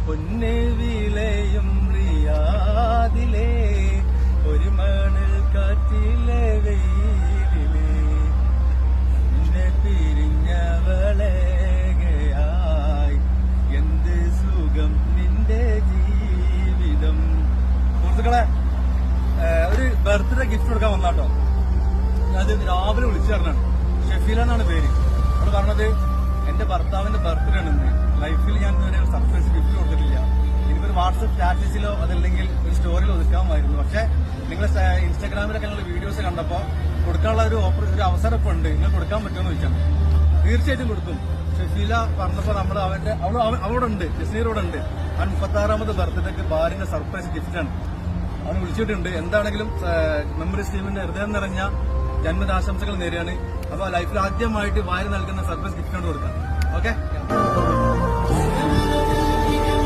പൊന്നെ വിളയും റിയാദിലെ ഒരു മണൽ കാറ്റിലെ വെയിലിലെ നിന്നെ പിരിഞ്ഞവളേകയായി എന്ത് സുഖം നിന്റെ ജീവിതം. സുഹൃത്തുക്കളെ, ഒരു ബർത്ത്ഡേ ഗിഫ്റ്റ് കൊടുക്കാൻ വന്നാട്ടോ. അത് രാവിലെ വിളിച്ചു പറഞ്ഞാണ്. ഷെഫീല എന്നാണ് പേര്. അവള് പറഞ്ഞത് എന്റെ ഭർത്താവിന്റെ ബർത്ത്ഡേ ആണ് ഇന്ന്. ലൈഫിൽ ഞാൻ ഇതുവരെ സർപ്രൈസ് ഗിഫ്റ്റ് കൊടുത്തിട്ടില്ല. എനിക്കൊരു വാട്സപ്പ് സ്റ്റാറ്റസിലോ അതല്ലെങ്കിൽ ഒരു സ്റ്റോറിയിലോ ഒതുക്കാമായിരുന്നു. പക്ഷെ നിങ്ങൾ ഇൻസ്റ്റാഗ്രാമിലൊക്കെ നിങ്ങൾ വീഡിയോസ് കണ്ടപ്പോൾ കൊടുക്കാനുള്ള ഒരു അവസരം ഇപ്പൊ ഉണ്ട്. നിങ്ങൾ കൊടുക്കാൻ പറ്റുമെന്ന് ചോദിച്ചാണ്. തീർച്ചയായിട്ടും കൊടുക്കും. ഷെഫീല പറഞ്ഞപ്പോ നമ്മൾ അവിടെ ഉണ്ട്, ജസ്നീറോടെ ഉണ്ട്. അവൻ 36ാമത് ബർത്ത്ഡേക്ക് ഭാര്യന്റെ സർപ്രൈസ് ഗിഫ്റ്റാണ്. അവൻ വിളിച്ചിട്ടുണ്ട്. എന്താണെങ്കിലും മെമ്മറി ടീമിന്റെ ഹൃദയം നിറഞ്ഞ ജന്മദിനാശംസകൾ നേരെയാണ്. അപ്പൊ ലൈഫിൽ ആദ്യമായിട്ട് ഭാര്യ നൽകുന്ന സർപ്രൈസ് ഗിഫ്റ്റ് കൊണ്ട് കൊടുക്കാം. ഓക്കെ.